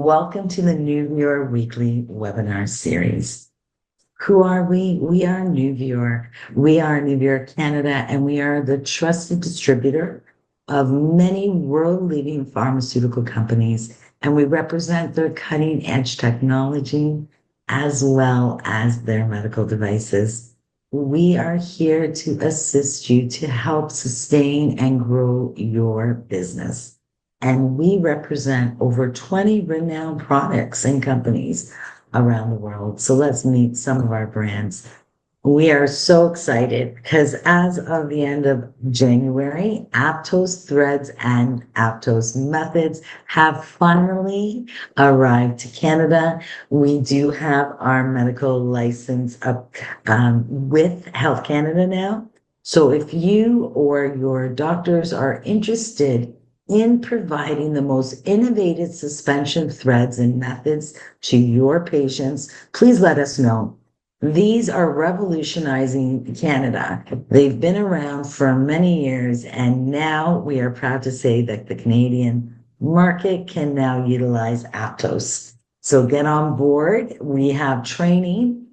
Welcome to the New Viewer Weekly webinar series. Who are we? We are New Viewer. We are New Viewer Canada, and we are the trusted distributor of many world-leading pharmaceutical companies, and we represent their cutting-edge technology as well as their medical devices. We are here to assist you to help sustain and grow your business. And we represent over 20 renowned products and companies around the world. So let's meet some of our brands. We are so excited because as of the end of January, Aptos Threads and Aptos Methods have finally arrived to Canada. We do have our medical license up with Health Canada now. So if you or your doctors are interested in providing the most innovative suspension threads and methods to your patients, please let us know. These are revolutionizing Canada. They've been around for many years, and now we are proud to say that the Canadian market can now utilize Aptos. So get on board. We have training,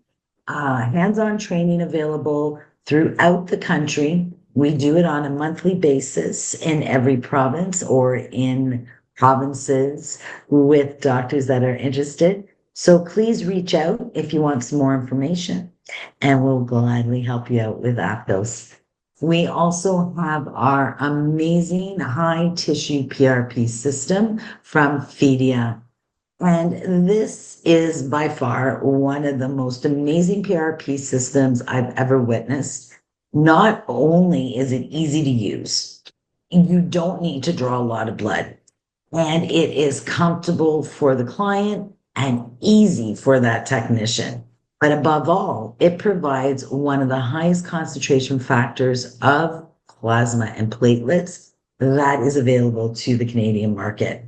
hands-on training available throughout the country. We do it on a monthly basis in every province or in provinces with doctors that are interested. So please reach out if you want some more information, and we'll gladly help you out with Aptos. We also have our amazing high tissue PRP system from Fedia. And this is by far one of the most amazing PRP systems I've ever witnessed. Not only is it easy to use, you don't need to draw a lot of blood, and it is comfortable for the client and easy for that technician. But above all, it provides one of the highest concentration factors of plasma and platelets that is available to the Canadian market.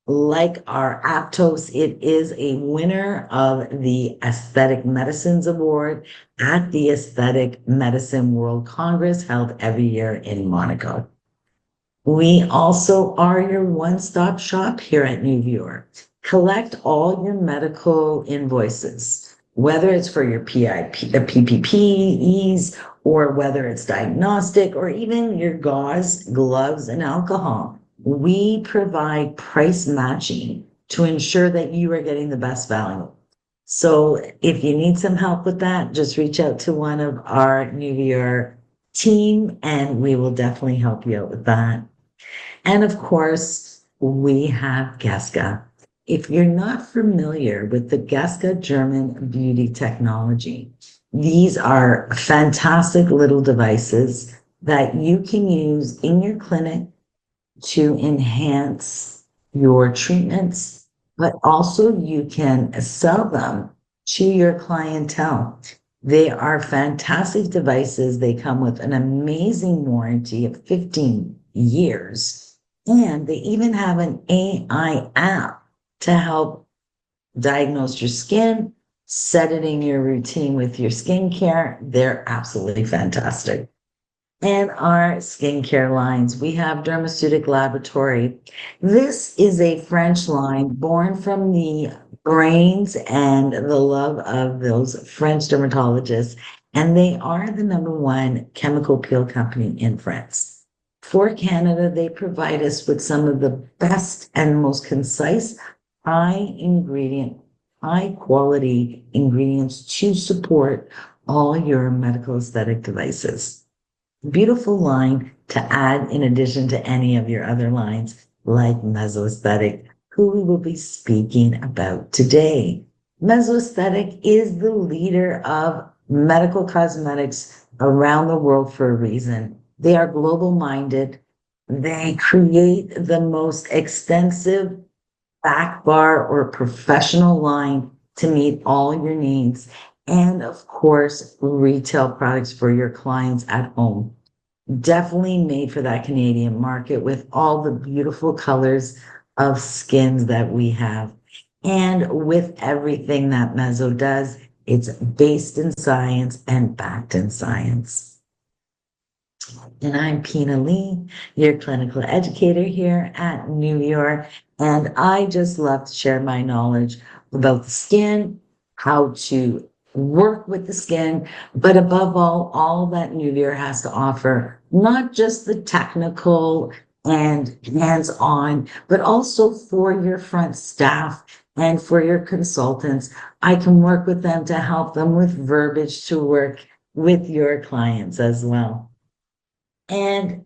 Like our Aptos, it is a winner of the Aesthetic Medicines Award at the Aesthetic Medicine World Congress held every year in Monaco. We also are your one-stop shop here at New Viewer. Collect all your medical invoices, whether it's for your PPPs or whether it's diagnostic or even your gauze, gloves, and alcohol. We provide price matching to ensure that you are getting the best value. So if you need some help with that, just reach out to one of our New Year team and we will definitely help you out with that. And of course, we have Geska. If you're not familiar with the Geska German beauty technology, these are fantastic little devices that you can use in your clinic to enhance your treatments, but also you can sell them to your clientele. They are fantastic devices. They come with an amazing warranty of 15 years, and they even have an AI app to help diagnose your skin, set it in your routine with your skincare. They're absolutely fantastic. And our skincare lines, we have Dermaceutic Laboratory. This is a French line born from the brains and the love of those French dermatologists, and they are the #1 chemical peel company in France. For Canada, they provide us with some of the best and most concise, high quality ingredients to support all your medical aesthetic devices. Beautiful line to add in addition to any of your other lines like Mesoaesthetic, who we will be speaking about today. Mesoaesthetic is the leader of medical cosmetics around the world for a reason. They are global minded. They create the most extensive back bar or professional line to meet all your needs. And of course, retail products for your clients at home. Definitely made for that Canadian market with all the beautiful colors of skins that we have. And with everything that Meso does, it's based in science and backed in science. And I'm Pina Lee, your clinical educator here at New York. And I just love to share my knowledge about the skin, how to work with the skin, but above all that New York has to offer, not just the technical and hands-on, but also for your front staff and for your consultants. I can work with them to help them with verbiage to work with your clients as well. And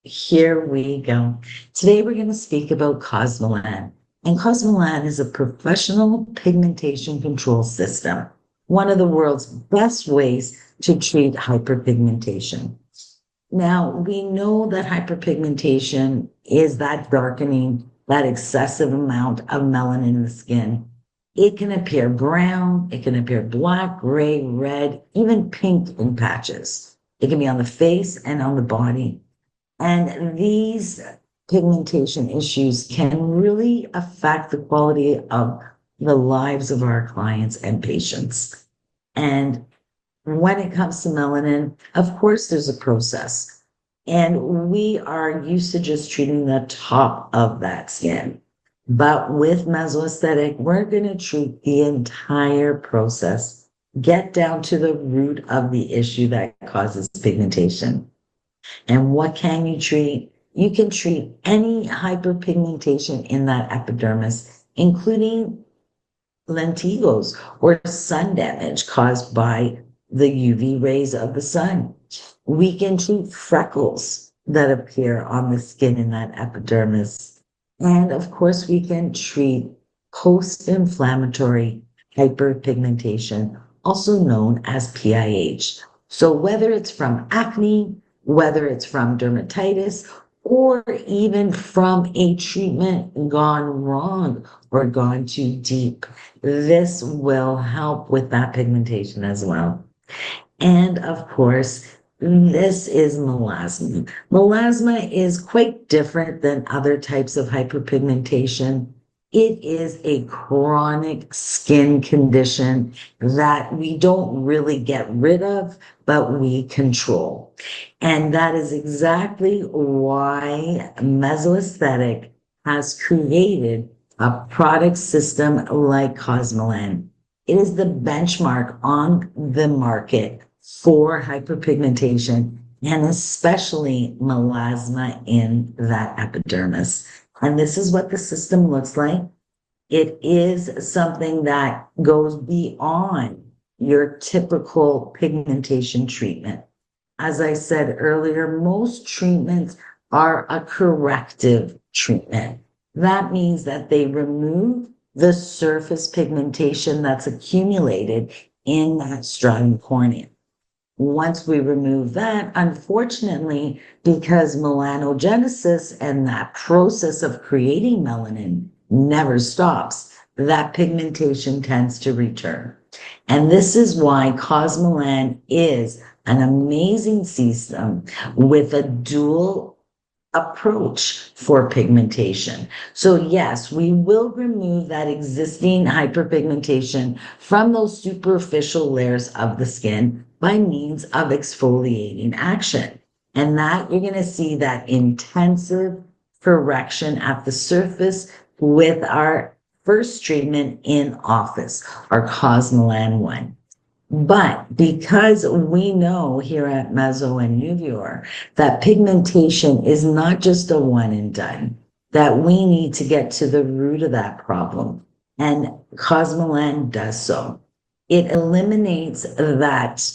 here we go. Today we're going to speak about cosmelan. And cosmelan is a professional pigmentation control system, one of the world's best ways to treat hyperpigmentation. Now, we know that hyperpigmentation is that darkening, that excessive amount of melanin in the skin. It can appear brown, it can appear black, gray, red, even pink in patches. It can be on the face and on the body. And these pigmentation issues can really affect the quality of the lives of our clients and patients. And when it comes to melanin, of course, there's a process. And we are used to just treating the top of that skin. But with mesoaesthetic, we're going to treat the entire process, get down to the root of the issue that causes pigmentation. And what can you treat? You can treat any hyperpigmentation in that epidermis, including lentigos or sun damage caused by the UV rays of the sun. We can treat freckles that appear on the skin in that epidermis. And of course, we can treat post-inflammatory hyperpigmentation, also known as PIH. So whether it's from acne, whether it's from dermatitis, or even from a treatment gone wrong or gone too deep, this will help with that pigmentation as well. And of course, this is melasma. Melasma is quite different than other types of hyperpigmentation. It is a chronic skin condition that we don't really get rid of, but we control. And that is exactly why Mesoaesthetic has created a product system like cosmelan. It is the benchmark on the market for hyperpigmentation and especially melasma in that epidermis. And this is what the system looks like. It is something that goes beyond your typical pigmentation treatment. As I said earlier, most treatments are a corrective treatment. That means that they remove the surface pigmentation that's accumulated in that stratum corneum. Once we remove that, unfortunately, because melanogenesis and that process of creating melanin never stops, that pigmentation tends to return. And this is why cosmelan is an amazing system with a dual approach for pigmentation. So yes, we will remove that existing hyperpigmentation from those superficial layers of the skin by means of exfoliating action. And that you're going to see that intensive correction at the surface with our first treatment in office, our Cosmelan 1. But because we know here at Mezzo and Nuvior that pigmentation is not just a one and done, that we need to get to the root of that problem. And Cosmelan does so. It eliminates that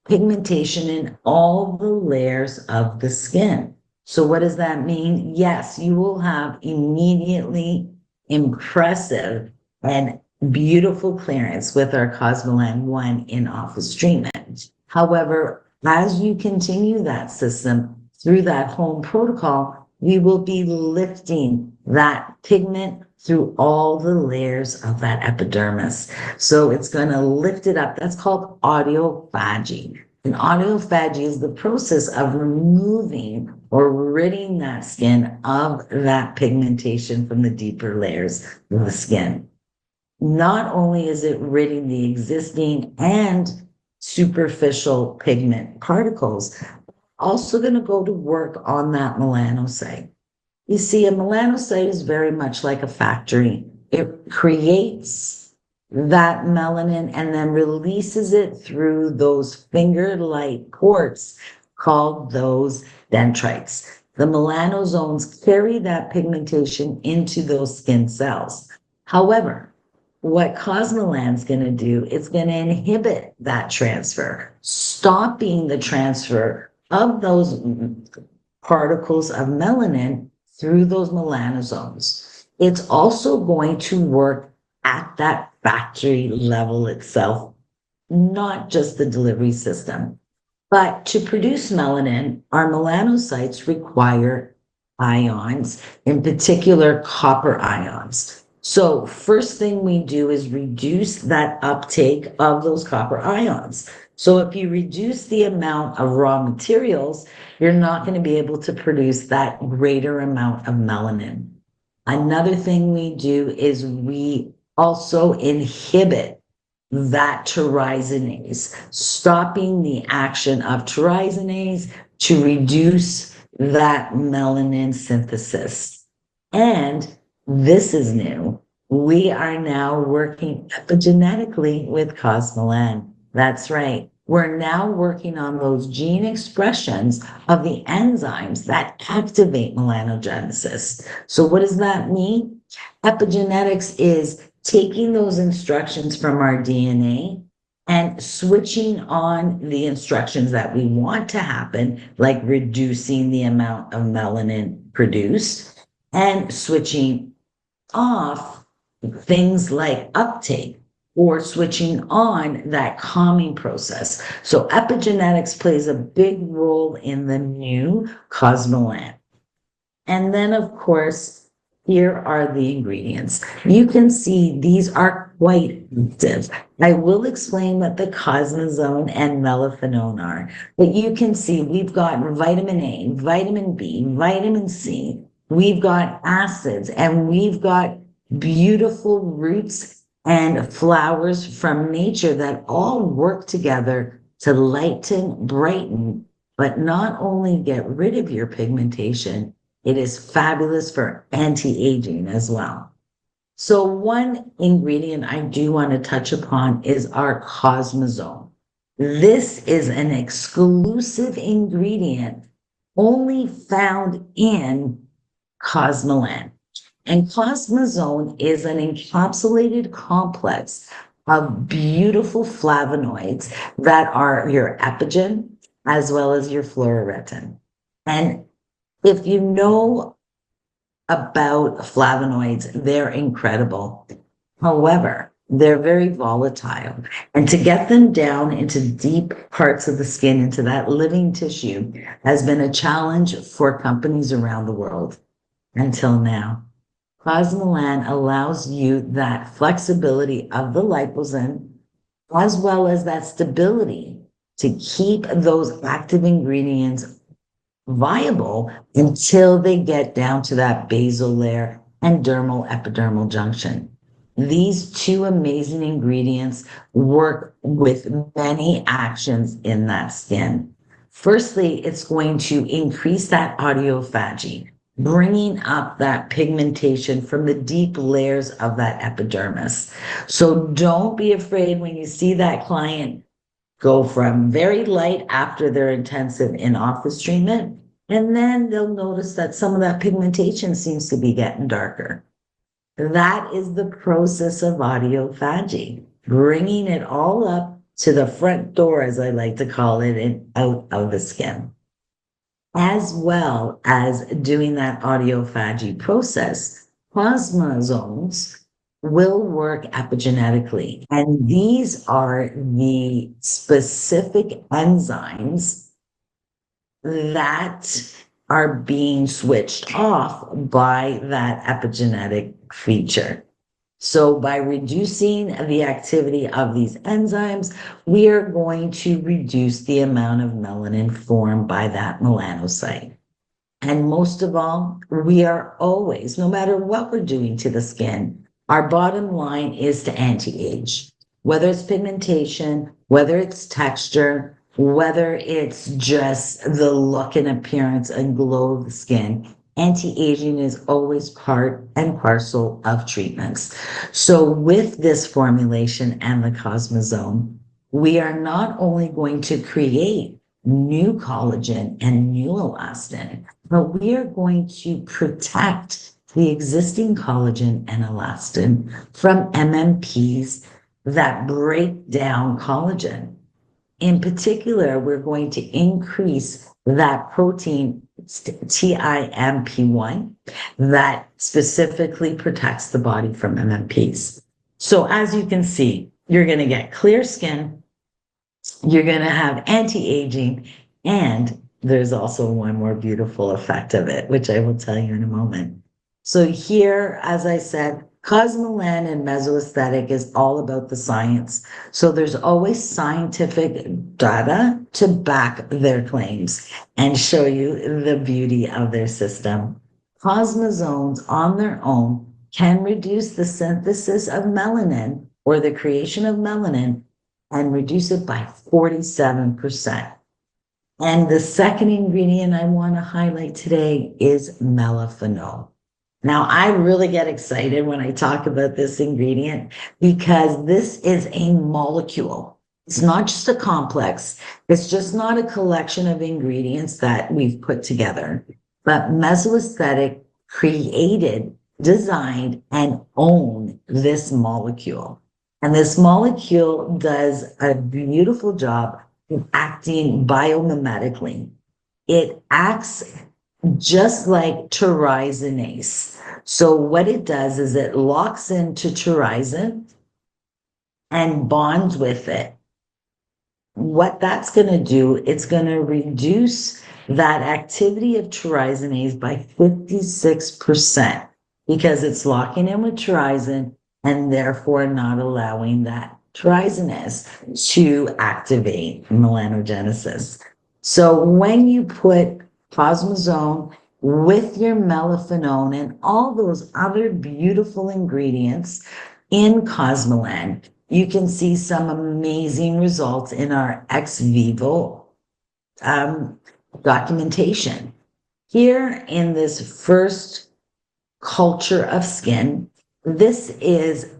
pigmentation in all the layers of the skin. So what does that mean? Yes, you will have immediately impressive and beautiful clearance with our Cosmelan 1 in-office treatment. However, as you continue that system through that home protocol, we will be lifting that pigment through all the layers of that epidermis. So it's going to lift it up. That's called autophagy. And autophagy is the process of removing or ridding that skin of that pigmentation from the deeper layers of the skin. Not only is it ridding the existing and superficial pigment particles, also going to go to work on that melanocyte. You see, a melanocyte is very much like a factory. It creates that melanin and then releases it through those finger-like ports called those dendrites. The melanosomes carry that pigmentation into those skin cells. However, what cosmelan is going to do is going to inhibit that transfer, stopping the transfer of those particles of melanin through those melanosomes. It's also going to work at that factory level itself, not just the delivery system. But to produce melanin, our melanocytes require ions, in particular copper ions. So first thing we do is reduce that uptake of those copper ions. So if you reduce the amount of raw materials, you're not going to be able to produce that greater amount of melanin. Another thing we do is we also inhibit that tyrosinase, stopping the action of tyrosinase to reduce that melanin synthesis. And this is new. We are now working epigenetically with cosmelan. That's right. We're now working on those gene expressions of the enzymes that activate melanogenesis. So what does that mean? Epigenetics is taking those instructions from our DNA and switching on the instructions that we want to happen, like reducing the amount of melanin produced, and switching off things like uptake or switching on that calming process. So epigenetics plays a big role in the new cosmelan. And then, of course, here are the ingredients. You can see these are quite active. I will explain what the cosmazone and melaphenone are, but you can see we've got vitamin A, vitamin B, vitamin C, we've got acids, and we've got beautiful roots and flowers from nature that all work together to lighten, brighten, but not only get rid of your pigmentation, it is fabulous for anti-aging as well. So one ingredient I do want to touch upon is our cosmazone. This is an exclusive ingredient only found in cosmelan. And cosmazone is an encapsulated complex of beautiful flavonoids that are your epigen as well as your fluoretin. And if you know about flavonoids, they're incredible. However, they're very volatile. And to get them down into deep parts of the skin, into that living tissue, has been a challenge for companies around the world until now. Cosmelan allows you that flexibility of the liposome as well as that stability to keep those active ingredients viable until they get down to that basal layer and dermal epidermal junction. These two amazing ingredients work with many actions in that skin. Firstly, it's going to increase that autophagy, bringing up that pigmentation from the deep layers of that epidermis. So don't be afraid when you see that client go from very light after their intensive in-office treatment, and then they'll notice that some of that pigmentation seems to be getting darker. That is the process of autophagy, bringing it all up to the front door, as I like to call it, and out of the skin. As well as doing that autophagy process, plasmazones will work epigenetically. And these are the specific enzymes that are being switched off by that epigenetic feature. So by reducing the activity of these enzymes, we are going to reduce the amount of melanin formed by that melanocyte. And most of all, we are always, no matter what we're doing to the skin, our bottom line is to anti-age, whether it's pigmentation, whether it's texture, whether it's just the look and appearance and glow of the skin, anti-aging is always part and parcel of treatments. So with this formulation and the Cosmazone, we are not only going to create new collagen and new elastin, but we are going to protect the existing collagen and elastin from MMPs that break down collagen. In particular, we're going to increase that protein TIMP1 that specifically protects the body from MMPs. So as you can see, you're going to get clear skin, you're going to have anti-aging, and there's also one more beautiful effect of it, which I will tell you in a moment. So here, as I said, cosmelan and mesoaesthetic is all about the science. So there's always scientific data to back their claims and show you the beauty of their system. Cosmosomes on their own can reduce the synthesis of melanin or the creation of melanin and reduce it by 47%. And the second ingredient I want to highlight today is melaphenol. Now, I really get excited when I talk about this ingredient because this is a molecule. It's not just a complex. It's just not a collection of ingredients that we've put together, but Mesoaesthetic created, designed, and owned this molecule. And this molecule does a beautiful job of acting biomimetically. It acts just like tyrosinase. So what it does is it locks into tyrosin and bonds with it. What that's going to do, it's going to reduce that activity of tyrosinase by 56% because it's locking in with tyrosin and therefore not allowing that tyrosinase to activate melanogenesis. So when you put Cosmazone with your melaphenone and all those other beautiful ingredients in cosmelan, you can see some amazing results in our ex vivo documentation. Here in this first culture of skin, this is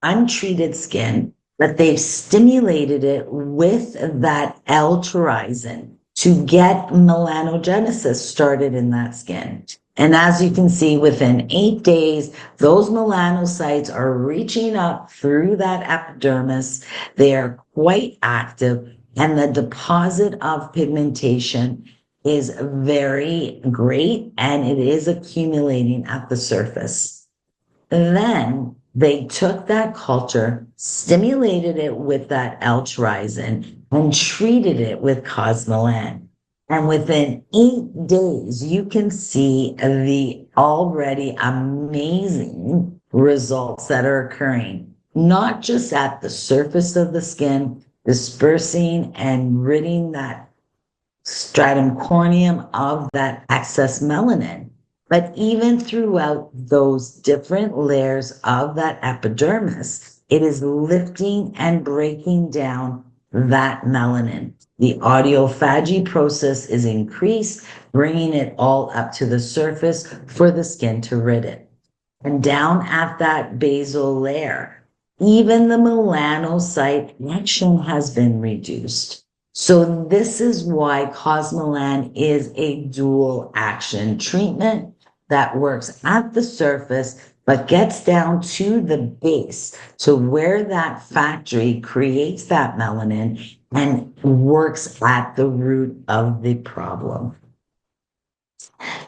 untreated skin, but they've stimulated it with that L-tyrosin to get melanogenesis started in that skin. And as you can see, within 8 days, those melanocytes are reaching up through that epidermis. They are quite active, and the deposit of pigmentation is very great, and it is accumulating at the surface. Then they took that culture, stimulated it with that L-tyrosin, and treated it with cosmelan. And within 8 days, you can see the already amazing results that are occurring, not just at the surface of the skin, dispersing and ridding that stratum corneum of that excess melanin, but even throughout those different layers of that epidermis, it is lifting and breaking down that melanin. The autophagy process is increased, bringing it all up to the surface for the skin to rid it. And down at that basal layer, even the melanocyte action has been reduced. So this is why cosmelan is a dual action treatment that works at the surface, but gets down to the base, to where that factory creates that melanin and works at the root of the problem.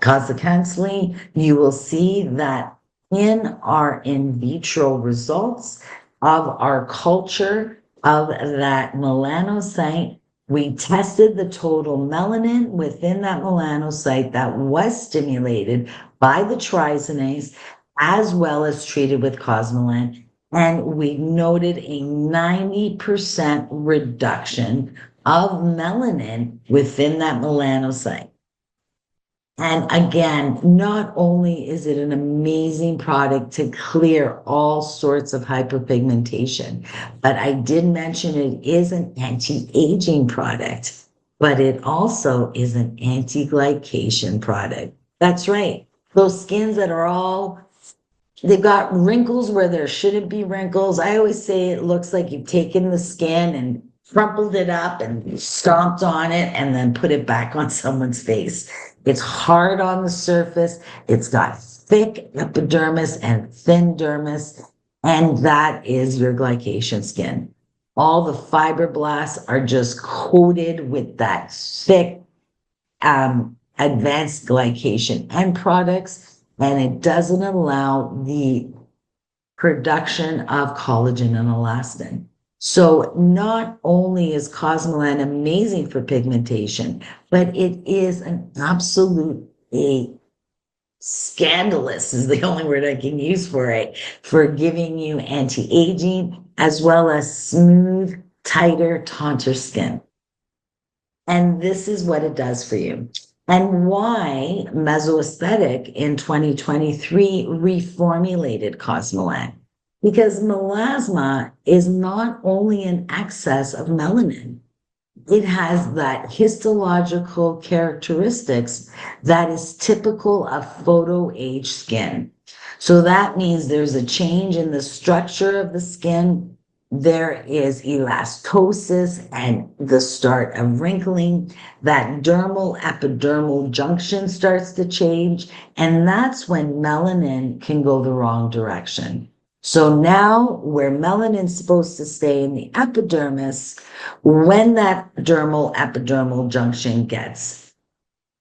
Consequently, you will see that in our in vitro results of our culture of that melanocyte, we tested the total melanin within that melanocyte that was stimulated by the tyrosinase as well as treated with cosmelan. And we noted a 90% reduction of melanin within that melanocyte. And again, not only is it an amazing product to clear all sorts of hyperpigmentation, but I did mention it is an anti-aging product, but it also is an anti-glycation product. That's right. Those skins that are all they've got wrinkles where there shouldn't be wrinkles. I always say it looks like you've taken the skin and crumpled it up and stomped on it and then put it back on someone's face. It's hard on the surface. It's got thick epidermis and thin dermis, and that is your glycation skin. All the fibroblasts are just coated with that thick advanced glycation end products, and it doesn't allow the production of collagen and elastin. So not only is cosmelan amazing for pigmentation, but it is an absolute a scandalous is the only word I can use for it, for giving you anti-aging as well as smooth, tighter, taunter skin. And this is what it does for you. And why Mesoaesthetic in 2023 reformulated Cosmelan. Because melasma is not only an excess of melanin, it has that histological characteristics that is typical of photo age skin. So that means there's a change in the structure of the skin. There is elastosis and the start of wrinkling. That dermal epidermal junction starts to change. And that's when melanin can go the wrong direction. So now, where melanin's supposed to stay in the epidermis, when that dermal epidermal junction gets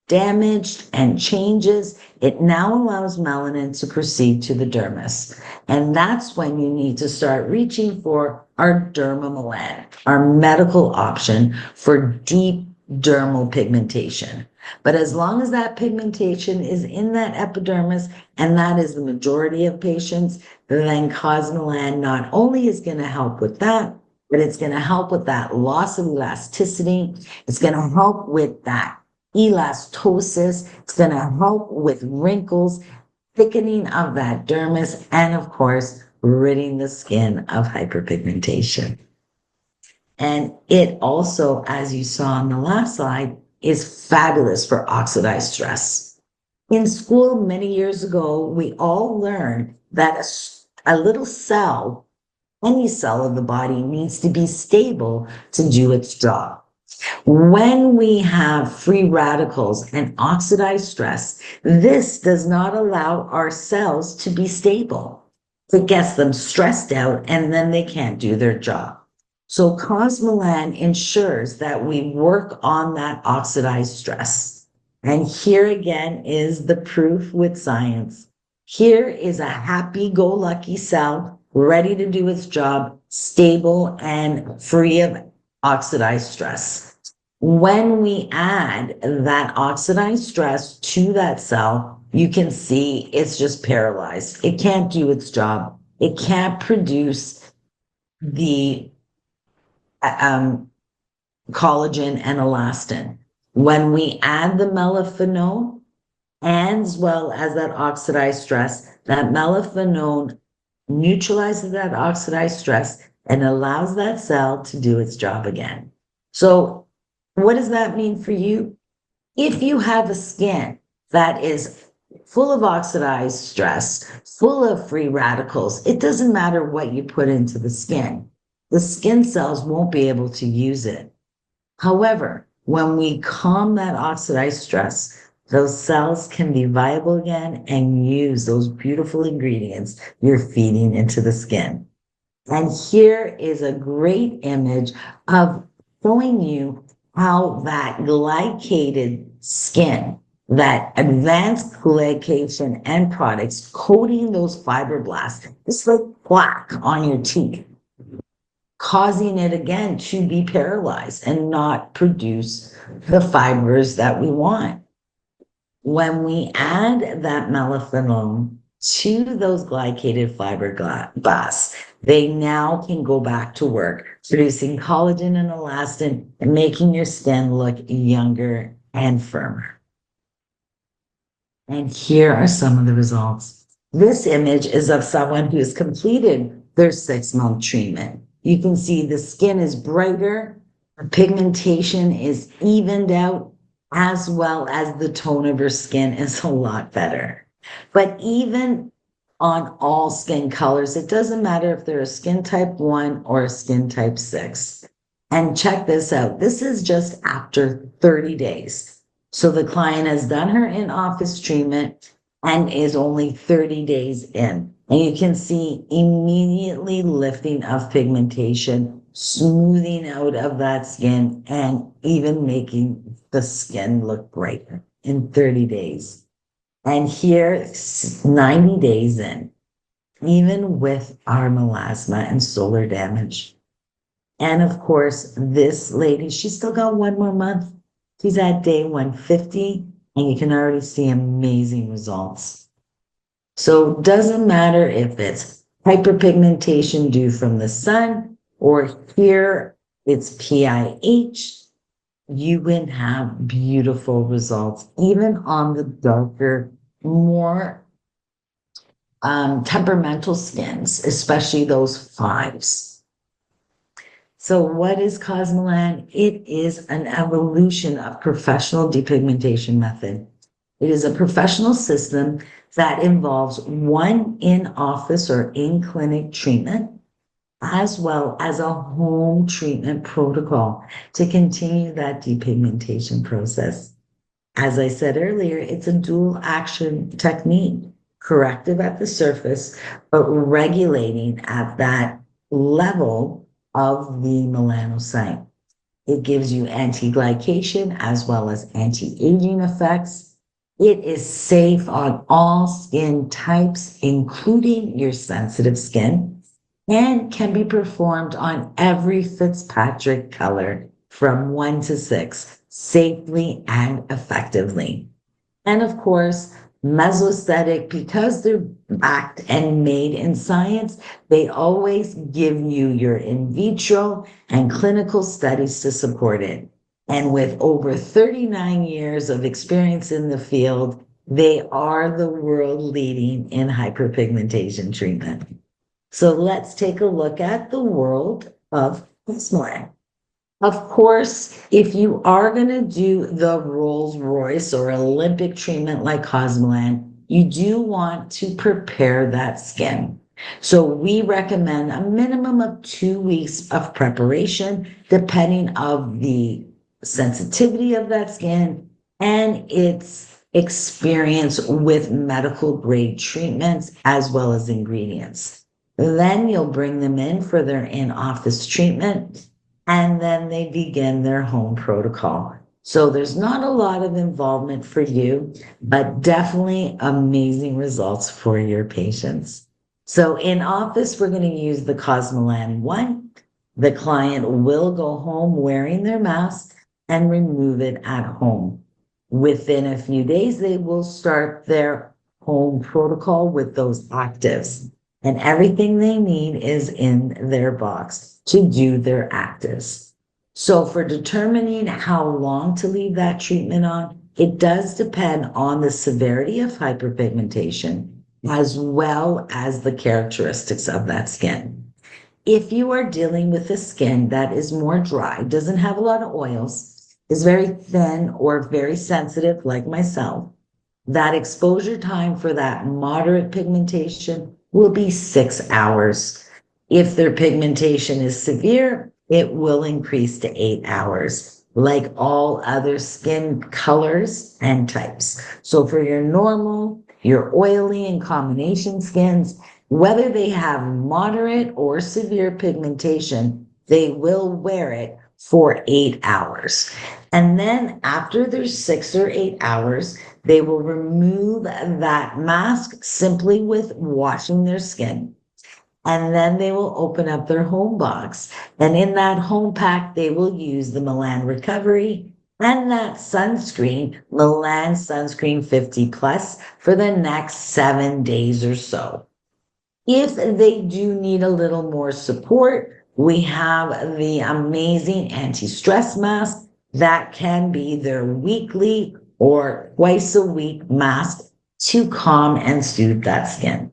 damaged and changes, it now allows melanin to proceed to the dermis. And that's when you need to start reaching for our dermamelan, our medical option for deep dermal pigmentation. But as long as that pigmentation is in that epidermis, and that is the majority of patients, then cosmelan not only is going to help with that, but it's going to help with that loss of elasticity. It's going to help with that elastosis. It's going to help with wrinkles, thickening of that dermis, and of course, ridding the skin of hyperpigmentation. And it also, as you saw on the last slide, is fabulous for oxidized stress. In school many years ago, we all learned that a little cell, any cell of the body, needs to be stable to do its job. When we have free radicals and oxidized stress, this does not allow our cells to be stable. It gets them stressed out and then they can't do their job. So cosmelan ensures that we work on that oxidized stress. And here again is the proof with science. Here is a happy-go-lucky cell ready to do its job, stable and free of oxidized stress. When we add that oxidized stress to that cell, you can see it's just paralyzed. It can't do its job. It can't produce the collagen and elastin. When we add the melaphenone, as well as that oxidized stress, that melaphenone neutralizes that oxidized stress and allows that cell to do its job again. So what does that mean for you? If you have a skin that is full of oxidized stress, full of free radicals, it doesn't matter what you put into the skin. The skin cells won't be able to use it. However, when we calm that oxidized stress, those cells can be viable again and use those beautiful ingredients you're feeding into the skin. And here is a great image of showing you how that glycated skin, that advanced glycation end products coating those fibroblasts, it's like plaque on your teeth, causing it again to be paralyzed and not produce the fibers that we want. When we add that melaphenone to those glycated fibroblasts, they now can go back to work, producing collagen and elastin and making your skin look younger and firmer. And here are some of the results. This image is of someone who has completed their 6-month treatment. You can see the skin is brighter, the pigmentation is evened out, as well as the tone of her skin is a lot better. But even on all skin colors, it doesn't matter if they're a skin type 1 or a skin type 6. And check this out. This is just after 30 days. So the client has done her in-office treatment and is only 30 days in. And you can see immediately lifting of pigmentation, smoothing out of that skin, and even making the skin look brighter in 30 days. And here, 90 days in, even with our melasma and solar damage. And of course, this lady, she's still got 1 more month. She's at day 150, and you can already see amazing results. So it doesn't matter if it's hyperpigmentation due from the sun, or here it's PIH, you can have beautiful results, even on the darker, more temperamental skins, especially those 5s. So what is cosmelan? It is an evolution of professional depigmentation method. It is a professional system that involves one in-office or in-clinic treatment, as well as a home treatment protocol to continue that depigmentation process. As I said earlier, it's a dual action technique, corrective at the surface, but regulating at that level of the melanocyte. It gives you anti-glycation as well as anti-aging effects. It is safe on all skin types, including your sensitive skin, and can be performed on every Fitzpatrick color from 1 to 6 safely and effectively. And of course, mesoaesthetic, because they're backed and made in science, they always give you your in vitro and clinical studies to support it. And with over 39 years of experience in the field, they are the world leading in hyperpigmentation treatment. So let's take a look at the world of cosmelan. Of course, if you are going to do the Rolls Royce or Olympic treatment like cosmelan, you do want to prepare that skin. So we recommend a minimum of 2 weeks of preparation, depending of the sensitivity of that skin and its experience with medical grade treatments as well as ingredients. Then you'll bring them in for their in-office treatment, and then they begin their home protocol. So there's not a lot of involvement for you, but definitely amazing results for your patients. So in office, we're going to use the Cosmelan 1. The client will go home wearing their mask and remove it at home. Within a few days, they will start their home protocol with those actives. And everything they need is in their box to do their actives. So for determining how long to leave that treatment on, it does depend on the severity of hyperpigmentation as well as the characteristics of that skin. If you are dealing with a skin that is more dry, doesn't have a lot of oils, is very thin or very sensitive like myself, that exposure time for that moderate pigmentation will be 6 hours. If their pigmentation is severe, it will increase to 8 hours, like all other skin colors and types. So for your normal, your oily and combination skins, whether they have moderate or severe pigmentation, they will wear it for 8 hours. And then after their 6 or 8 hours, they will remove that mask simply with washing their skin. And then they will open up their home box. And in that home pack, they will use the Milan Recovery and that sunscreen, Milan Sunscreen 50 Plus, for the next 7 days or so. If they do need a little more support, we have the amazing anti-stress mask that can be their weekly or twice a week mask to calm and soothe that skin.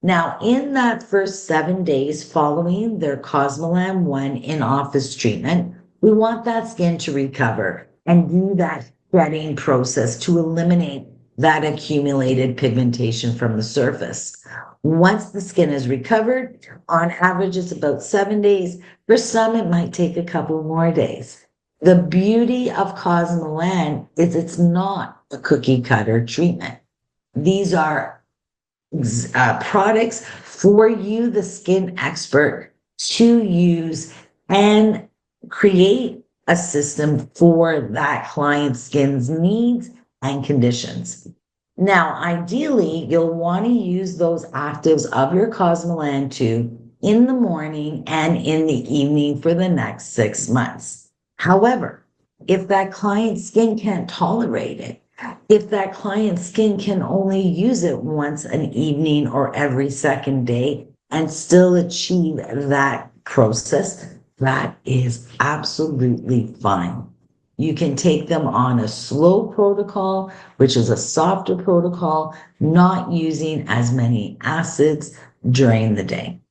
Now, in that first 7 days following their cosmelan 1 in-office treatment, we want that skin to recover and do that shedding process to eliminate that accumulated pigmentation from the surface. Once the skin is recovered, on average, it's about 7 days. For some, it might take a couple more days. The beauty of cosmelan is it's not a cookie cutter treatment. These are products for you, the skin expert, to use and create a system for that client's skin's needs and conditions. Now, ideally, you'll want to use those actives of your Cosmelan 2 in the morning and in the evening for the next 6 months. However, if that client's skin can't tolerate it, if that client's skin can only use it once an evening or every second day and still achieve that process, that is absolutely fine. You can take them on a slow protocol, which is a softer protocol, not using as many acids during the day.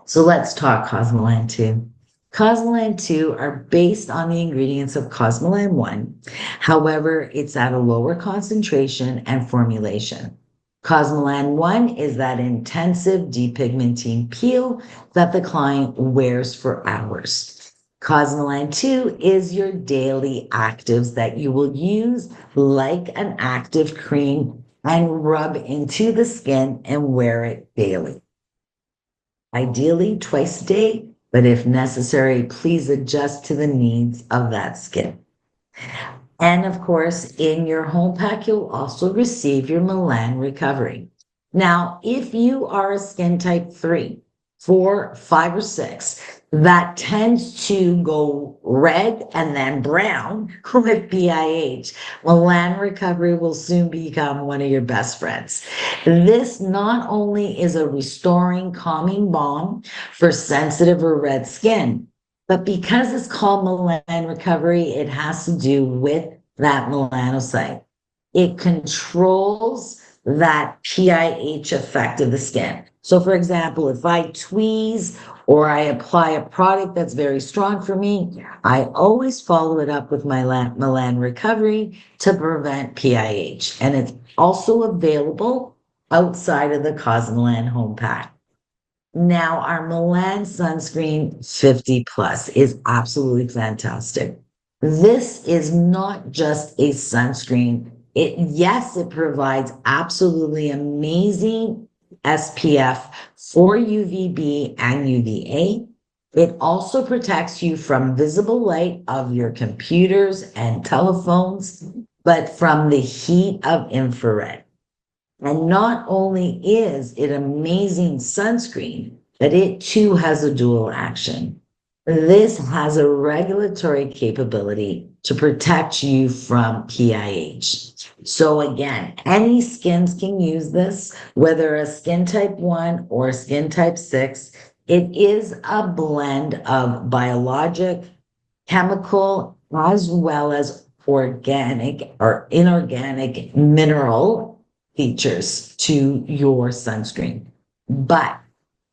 So let's talk Cosmelan 2. Cosmelan 2 are based on the ingredients of Cosmelan 1. However, it's at a lower concentration and formulation. Cosmelan 1 is that intensive depigmenting peel that the client wears for hours. Cosmelan 2 is your daily actives that you will use like an active cream and rub into the skin and wear it daily. Ideally twice a day, but if necessary, please adjust to the needs of that skin. And of course, in your home pack, you'll also receive your Melan recovery. Now, if you are a skin type 3, 4, 5, or 6, that tends to go red and then brown with PIH, Melan recovery will soon become one of your best friends. This not only is a restoring, calming balm for sensitive or red skin, but because it's called Melan recovery, it has to do with that melanocyte. It controls that PIH effect of the skin. So, for example, if I tweeze or I apply a product that's very strong for me, I always follow it up with my Melan recovery to prevent PIH. And it's also available outside of the Cosmelan home pack. Now, our Milan sunscreen 50 plus is absolutely fantastic. This is not just a sunscreen. Yes, it provides absolutely amazing SPF for UVB and UVA. It also protects you from visible light of your computers and telephones, but from the heat of infrared. And not only is it amazing sunscreen, but it too has a dual action. This has a regulatory capability to protect you from PIH. So again, any skins can use this, whether a skin type 1 or skin type 6. It is a blend of biologic, chemical, as well as organic or inorganic mineral features to your sunscreen, but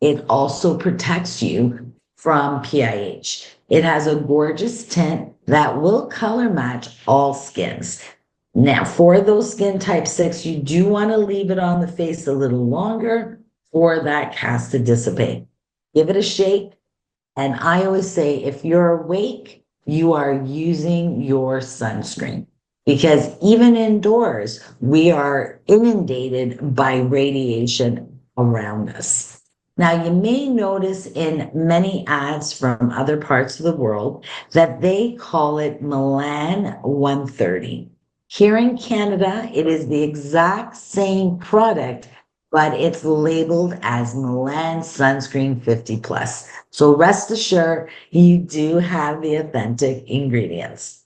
it also protects you from PIH. It has a gorgeous tint that will color match all skins. Now, for those skin type 6, you do want to leave it on the face a little longer for that cast to dissipate. Give it a shake. And I always say, if you're awake, you are using your sunscreen. Because even indoors, we are inundated by radiation around us. Now, you may notice in many ads from other parts of the world that they call it Melan 130. Here in Canada, it is the exact same product, but it's labeled as Melan Sunscreen 50 Plus. So rest assured, you do have the authentic ingredients.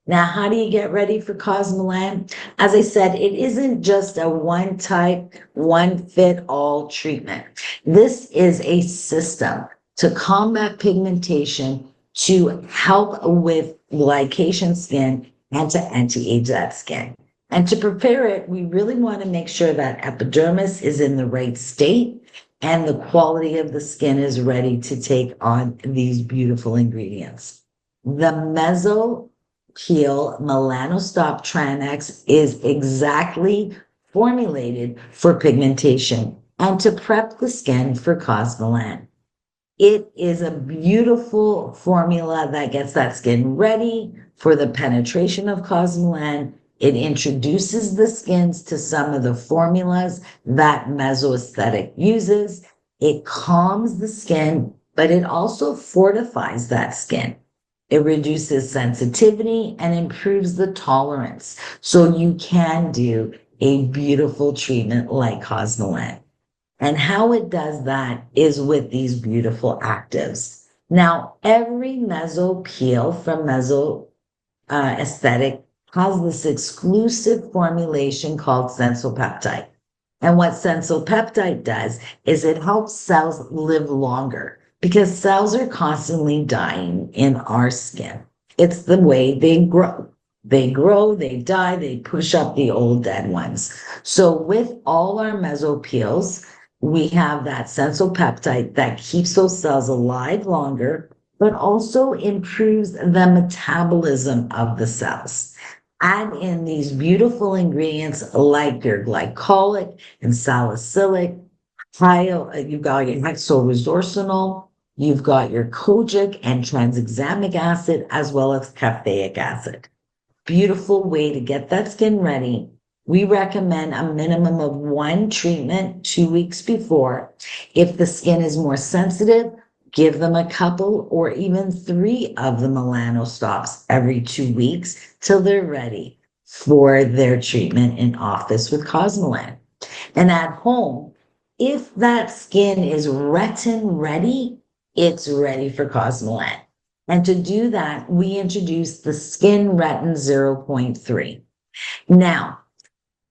Now, how do you get ready for Cosmelan? As I said, it isn't just a one type, one fit all treatment. This is a system to combat pigmentation, to help with glycation skin, and to anti-age that skin. And to prepare it, we really want to make sure that epidermis is in the right state and the quality of the skin is ready to take on these beautiful ingredients. The Meso Peel Melanostop Tranex is exactly formulated for pigmentation and to prep the skin for cosmelan. It is a beautiful formula that gets that skin ready for the penetration of cosmelan. It introduces the skins to some of the formulas that mesoaesthetic uses. It calms the skin, but it also fortifies that skin. It reduces sensitivity and improves the tolerance. So you can do a beautiful treatment like cosmelan. And how it does that is with these beautiful actives. Now, every meso peel from Meso Aesthetic has this exclusive formulation called sensopeptide. And what sensopeptide does is it helps cells live longer because cells are constantly dying in our skin. It's the way they grow. They grow, they die, they push up the old dead ones. So with all our mesopeels, we have that sensopeptide that keeps those cells alive longer, but also improves the metabolism of the cells. Add in these beautiful ingredients like your glycolic and salicylic, you've got your hexoresorcinol, you've got your kojic and tranexamic acid, as well as caffeic acid. Beautiful way to get that skin ready. We recommend a minimum of one treatment 2 weeks before. If the skin is more sensitive, give them a couple or even 3 of the melanostops every 2 weeks till they're ready for their treatment in office with cosmelan. And at home, if that skin is retin ready, it's ready for cosmelan. And to do that, we introduce the Skin Retin zero point 0.3. Now,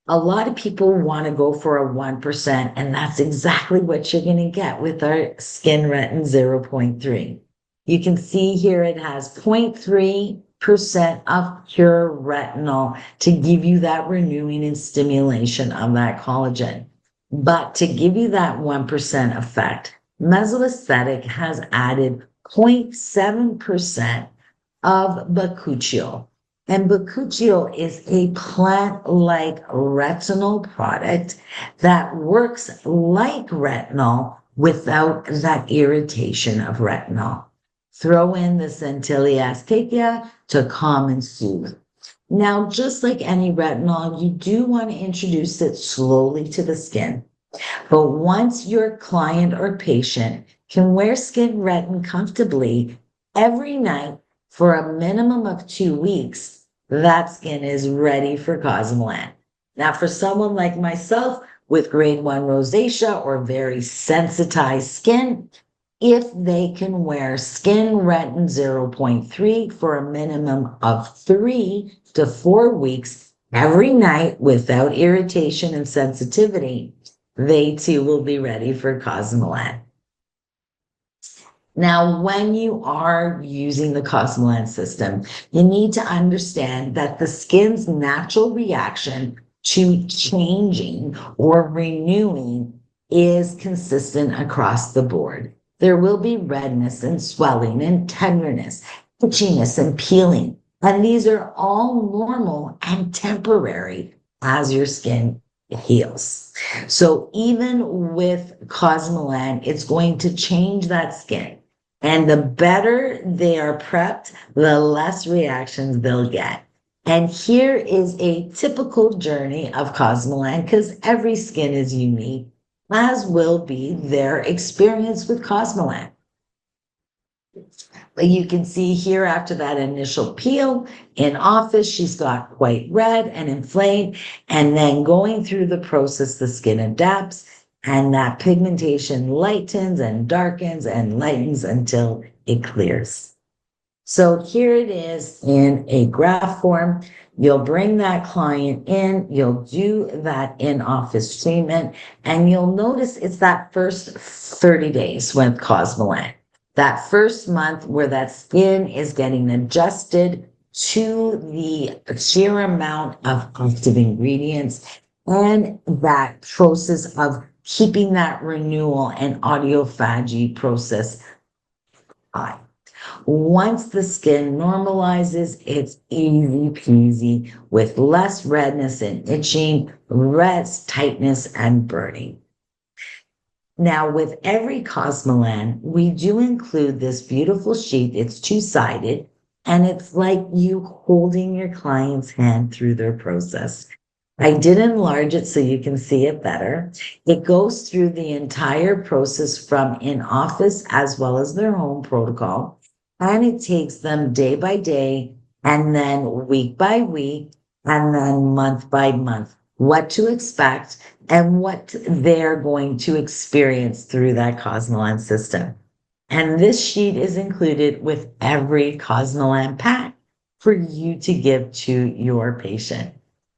a lot of people want to go for a 1%, and that's exactly what you're going to get with our Skin Retin zero point 0.3. You can see here it has 0.3% of pure retinol to give you that renewing and stimulation of that collagen. But to give you that 1% effect, Mesoaesthetic has added 0.7% of bakuchiol. And bakuchiol is a plant-like retinol product that works like retinol without that irritation of retinol. Throw in the Centella aesthetica to calm and soothe. Now, just like any retinol, you do want to introduce it slowly to the skin. But once your client or patient can wear Skin Retin comfortably every night for a minimum of 2 weeks, that skin is ready for cosmelan. Now, for someone like myself with grade 1 rosacea or very sensitized skin, if they can wear Skin Retin zero point 0.3 for a minimum of 3 to 4 weeks every night without irritation and sensitivity, they too will be ready for cosmelan. Now, when you are using the cosmelan system, you need to understand that the skin's natural reaction to changing or renewing is consistent across the board. There will be redness and swelling and tenderness, itchiness and peeling. And these are all normal and temporary as your skin heals. So even with cosmelan, it's going to change that skin. And the better they are prepped, the less reactions they'll get. And here is a typical journey of cosmelan because every skin is unique, as will be their experience with cosmelan. You can see here after that initial peel in office, she's got quite red and inflamed. And then going through the process, the skin adapts and that pigmentation lightens and darkens and lightens until it clears. So here it is in a graph form. You'll bring that client in, you'll do that in-office treatment, and you'll notice it's that first 30 days with cosmelan. That first month where that skin is getting adjusted to the sheer amount of active ingredients and that process of keeping that renewal and autophagy process high. Once the skin normalizes, it's easy peasy with less redness and itching, less tightness and burning. Now, with every cosmelan, we do include this beautiful sheet. It's two-sided, and it's like you holding your client's hand through their process. I did enlarge it so you can see it better. It goes through the entire process from in office as well as their home protocol. And it takes them day by day and then week by week and then month by month, what to expect and what they're going to experience through that Cosmoline system. And this sheet is included with every Cosmoline pack for you to give to your patient.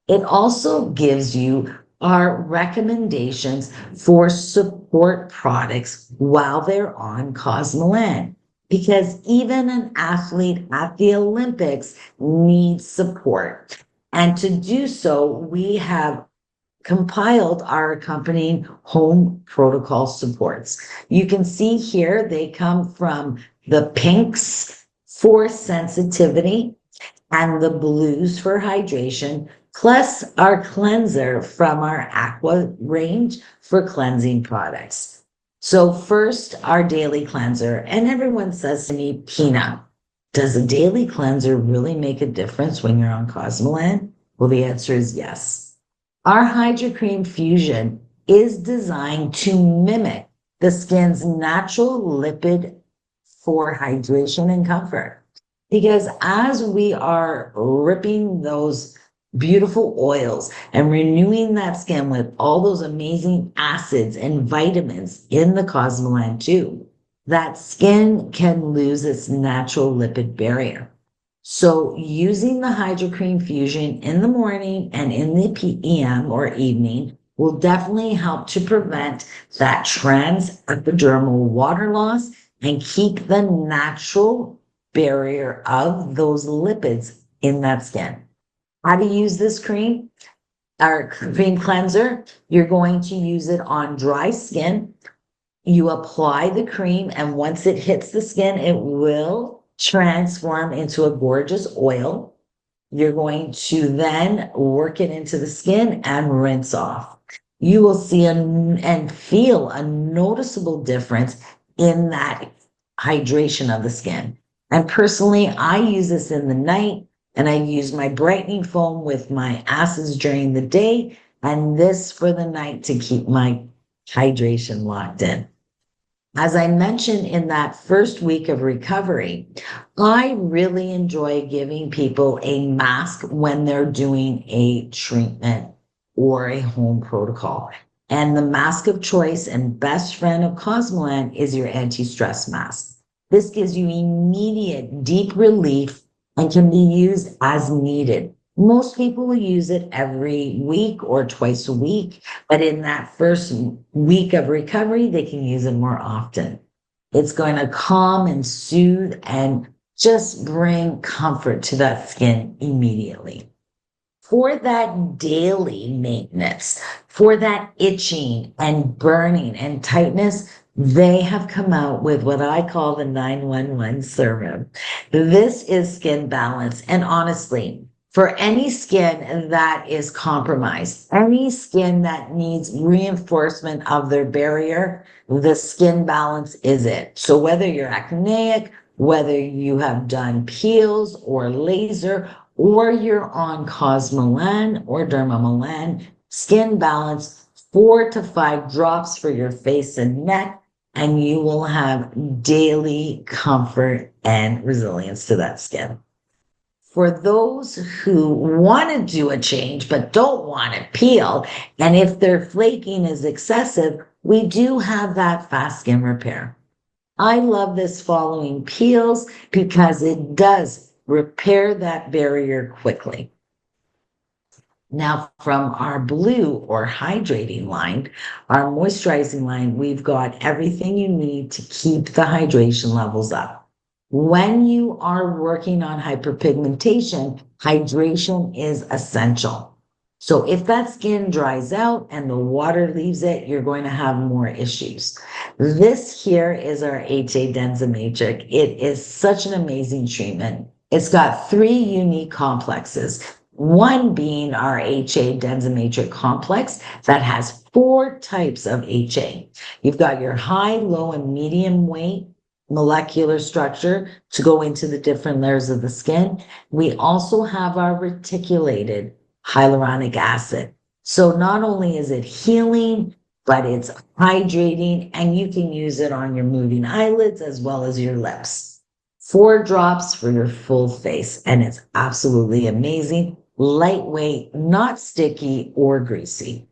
It also gives you our recommendations for support products while they're on Cosmoland. Because even an athlete at the Olympics needs support. And to do so, we have compiled our accompanying home protocol supports. You can see here they come from the pinks for sensitivity and the blues for hydration, plus our cleanser from our Aqua range for cleansing products. So first, our daily cleanser, and everyone says to me, Pina, does a daily cleanser really make a difference when you're on Cosmoland? Well, the answer is yes. Our Hydro Cream Fusion is designed to mimic the skin's natural lipid for hydration and comfort. Because as we are ripping those beautiful oils and renewing that skin with all those amazing acids and vitamins in the Cosmoland too, that skin can lose its natural lipid barrier. So using the Hydro Cream Fusion in the morning and in the PM or evening will definitely help to prevent that transepidermal water loss and keep the natural barrier of those lipids in that skin. How to use this cream? Our cream cleanser, you're going to use it on dry skin. You apply the cream, and once it hits the skin, it will transform into a gorgeous oil. You're going to then work it into the skin and rinse off. You will see and feel a noticeable difference in that hydration of the skin. And personally, I use this in the night and I use my brightening foam with my acids during the day and this for the night to keep my hydration locked in. As I mentioned in that first week of recovery, I really enjoy giving people a mask when they're doing a treatment or a home protocol. And the mask of choice and best friend of Cosmoland is your anti-stress mask. This gives you immediate deep relief and can be used as needed. Most people will use it every week or twice a week, but in that first week of recovery, they can use it more often. It's going to calm and soothe and just bring comfort to that skin immediately. For that daily maintenance, for that itching and burning and tightness, they have come out with what I call the 911 serum. This is skin balance. And honestly, for any skin that is compromised, any skin that needs reinforcement of their barrier, the skin balance is it. So whether you're acneic, whether you have done peels or laser, or you're on Cosmolan or Dermamelan, skin balance, 4 to 5 drops for your face and neck, and you will have daily comfort and resilience to that skin. For those who want to do a change but don't want to peel, and if their flaking is excessive, we do have that fast skin repair. I love this following peels because it does repair that barrier quickly. Now, from our blue or hydrating line, our moisturizing line, we've got everything you need to keep the hydration levels up. When you are working on hyperpigmentation, hydration is essential. So if that skin dries out and the water leaves it, you're going to have more issues. This here is our HA Densamatrix. It is such an amazing treatment. It's got three unique complexes. One being our HA Densamatrix complex that has four types of HA. You've got your high, low, and medium weight molecular structure to go into the different layers of the skin. We also have our reticulated hyaluronic acid. So not only is it healing, but it's hydrating, and you can use it on your moving eyelids as well as your lips. 4 drops for your full face, and it's absolutely amazing. Lightweight, not sticky or greasy.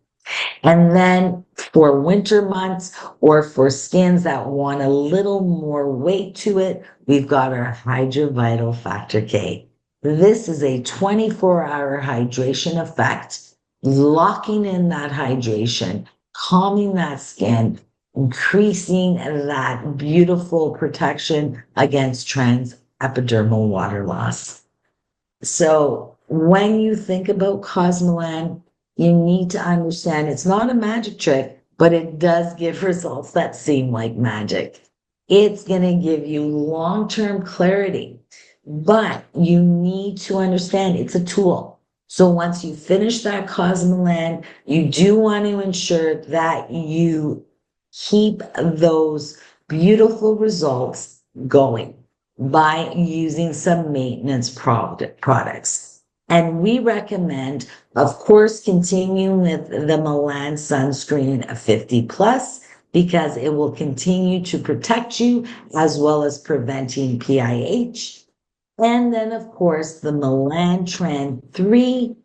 And then for winter months or for skins that want a little more weight to it, we've got our Hydra Vital Factor K. This is a 24-hour hydration effect, locking in that hydration, calming that skin, increasing that beautiful protection against trans epidermal water loss. So when you think about cosmelan, you need to understand it's not a magic trick, but it does give results that seem like magic. It's going to give you long-term clarity, but you need to understand it's a tool. So once you finish that cosmelan, you do want to ensure that you keep those beautiful results going by using some maintenance products. And we recommend, of course, continuing with the Milan sunscreen 50 plus because it will continue to protect you as well as preventing PIH. And then, of course, the Milan Trend 3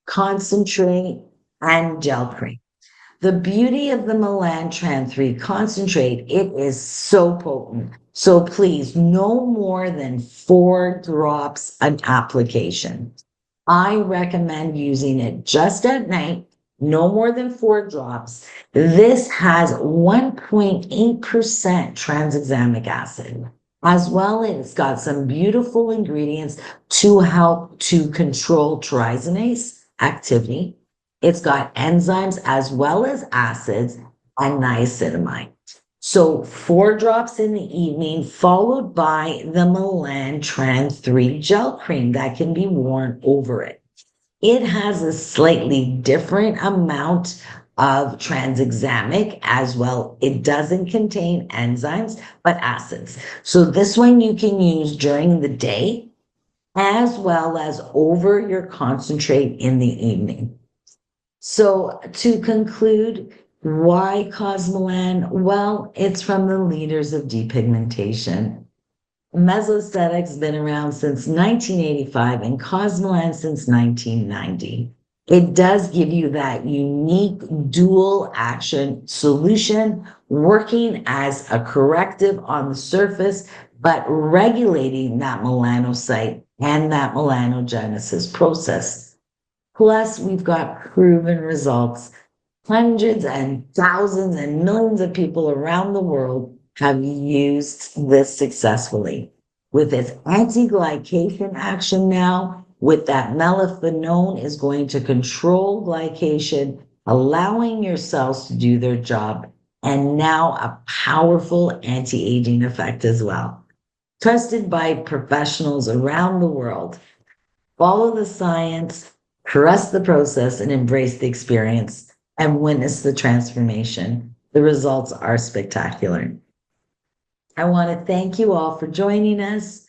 concentrate and gel cream. The beauty of the Milan Tran 3 concentrate, it is so potent. So please, no more than 4 drops an application. I recommend using it just at night, no more than 4 drops. This has 1.8% tranexamic acid. As well, it's got some beautiful ingredients to help to control trisinase activity. It's got enzymes as well as acids and niacinamide. So 4 drops in the evening, followed by the Milan Tran 3 gel cream that can be worn over it. It has a slightly different amount of tranexamic as well. It doesn't contain enzymes, but acids. So this one you can use during the day as well as over your concentrate in the evening. So to conclude, why cosmelan? Well, it's from the leaders of depigmentation. Mesoaesthetics been around since 1985 and cosmelan since 1990. It does give you that unique dual action solution, working as a corrective on the surface, but regulating that melanocyte and that melanogenesis process. Plus, we've got proven results. Hundreds and thousands and millions of people around the world have used this successfully. With its anti-glycation action now, with that melaphenone is going to control glycation, allowing your cells to do their job, and now a powerful anti-aging effect as well. Trusted by professionals around the world. Follow the science, trust the process, and embrace the experience and witness the transformation. The results are spectacular. I want to thank you all for joining us.